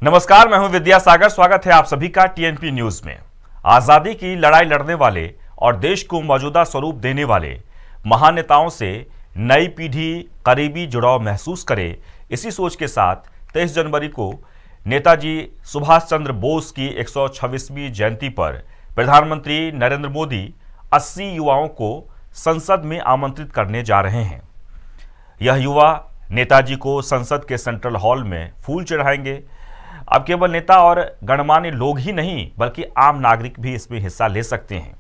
नमस्कार, मैं हूं विद्यासागर। स्वागत है आप सभी का टीएनपी न्यूज में। आजादी की लड़ाई लड़ने वाले और देश को मौजूदा स्वरूप देने वाले महान नेताओं से नई पीढ़ी करीबी जुड़ाव महसूस करे, इसी सोच के साथ 23 जनवरी को नेताजी सुभाष चंद्र बोस की 126वीं जयंती पर प्रधानमंत्री नरेंद्र मोदी 80 युवाओं को संसद में आमंत्रित करने जा रहे हैं। यह युवा नेताजी को संसद के सेंट्रल हॉल में फूल चढ़ाएंगे। अब केवल नेता और गणमान्य लोग ही नहीं बल्कि आम नागरिक भी इसमें हिस्सा ले सकते हैं।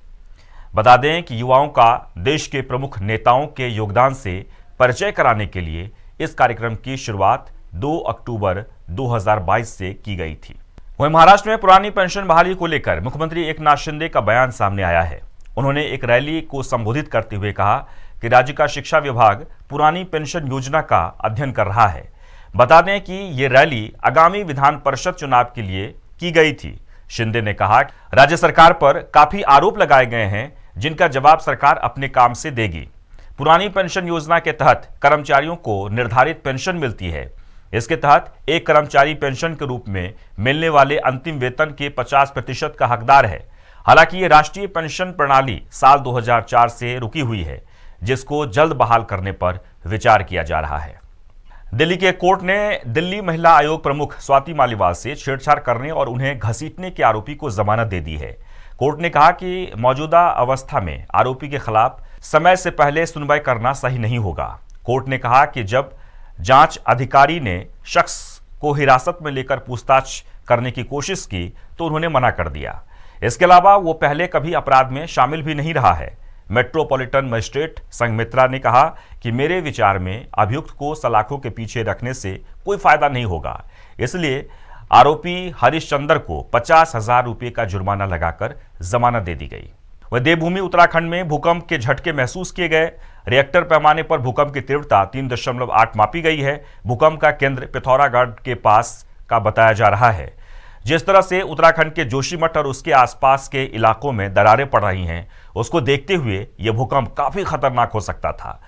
बता दें कि युवाओं का देश के प्रमुख नेताओं के योगदान से परिचय कराने के लिए इस कार्यक्रम की शुरुआत 2 अक्टूबर 2022 से की गई थी। वहीं महाराष्ट्र में पुरानी पेंशन बहाली को लेकर मुख्यमंत्री एकनाथ शिंदे का बयान सामने आया है। उन्होंने एक रैली को संबोधित करते हुए कहा कि राज्य का शिक्षा विभाग पुरानी पेंशन योजना का अध्ययन कर रहा है। बता दें कि ये रैली आगामी विधान परिषद चुनाव के लिए की गई थी। शिंदे ने कहा कि राज्य सरकार पर काफी आरोप लगाए गए हैं, जिनका जवाब सरकार अपने काम से देगी। पुरानी पेंशन योजना के तहत कर्मचारियों को निर्धारित पेंशन मिलती है। इसके तहत एक कर्मचारी पेंशन के रूप में मिलने वाले अंतिम वेतन के 50% का हकदार है। हालांकि ये राष्ट्रीय पेंशन प्रणाली साल 2004 से रुकी हुई है, जिसको जल्द बहाल करने पर विचार किया जा रहा है। दिल्ली के कोर्ट ने दिल्ली महिला आयोग प्रमुख स्वाति मालीवाल से छेड़छाड़ करने और उन्हें घसीटने के आरोपी को जमानत दे दी है। कोर्ट ने कहा कि मौजूदा अवस्था में आरोपी के खिलाफ समय से पहले सुनवाई करना सही नहीं होगा। कोर्ट ने कहा कि जब जांच अधिकारी ने शख्स को हिरासत में लेकर पूछताछ करने की कोशिश की तो उन्होंने मना कर दिया। इसके अलावा वो पहले कभी अपराध में शामिल भी नहीं रहा है। मेट्रोपॉलिटन मजिस्ट्रेट संघमित्रा ने कहा कि मेरे विचार में अभियुक्त को सलाखों के पीछे रखने से कोई फायदा नहीं होगा, इसलिए आरोपी हरीश चंद्र को 50,000 रुपये का जुर्माना लगाकर जमानत दे दी गई। वह देवभूमि उत्तराखंड में भूकंप के झटके महसूस किए गए। रिएक्टर पैमाने पर भूकंप की तीव्रता 3.8 मापी गई है। भूकंप का केंद्र पिथौरागढ़ के पास का बताया जा रहा है। जिस तरह से उत्तराखंड के जोशीमठ और उसके आसपास के इलाकों में दरारें पड़ रही हैं, उसको देखते हुए यह भूकंप काफी खतरनाक हो सकता था।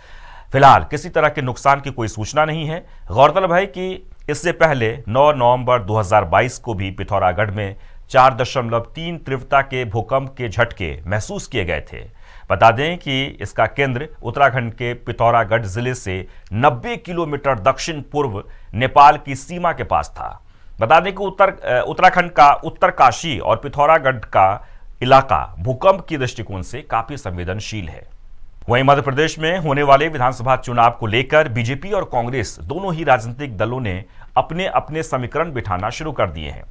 फिलहाल किसी तरह के नुकसान की कोई सूचना नहीं है। गौरतलब है कि इससे पहले 9 नवंबर 2022 को भी पिथौरागढ़ में 4.3 तीव्रता के भूकंप के झटके महसूस किए गए थे। बता दें कि इसका केंद्र उत्तराखंड के पिथौरागढ़ जिले से 90 किलोमीटर दक्षिण पूर्व नेपाल की सीमा के पास था। बता दें कि उत्तराखंड का उत्तरकाशी और पिथौरागढ़ का इलाका भूकंप की दृष्टिकोण से काफी संवेदनशील है। वहीं मध्य प्रदेश में होने वाले विधानसभा चुनाव को लेकर बीजेपी और कांग्रेस दोनों ही राजनीतिक दलों ने अपने अपने समीकरण बिठाना शुरू कर दिए हैं।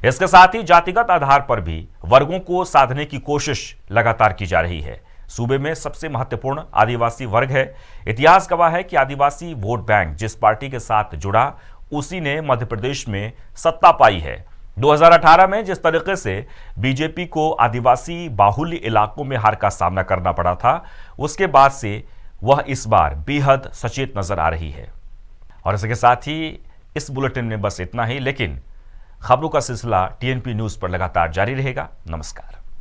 इसके साथ ही जातिगत आधार पर भी वर्गों को साधने की कोशिश लगातार की जा रही है। सूबे में सबसे महत्वपूर्ण आदिवासी वर्ग है। इतिहास गवाह है कि आदिवासी वोट बैंक जिस पार्टी के साथ जुड़ा उसी ने मध्य प्रदेश में सत्ता पाई है। 2018 में जिस तरीके से बीजेपी को आदिवासी बाहुल्य इलाकों में हार का सामना करना पड़ा था, उसके बाद से वह इस बार बेहद सचेत नजर आ रही है। और इसके साथ ही इस बुलेटिन में बस इतना ही, लेकिन खबरों का सिलसिला टीएनपी न्यूज पर लगातार जारी रहेगा। नमस्कार।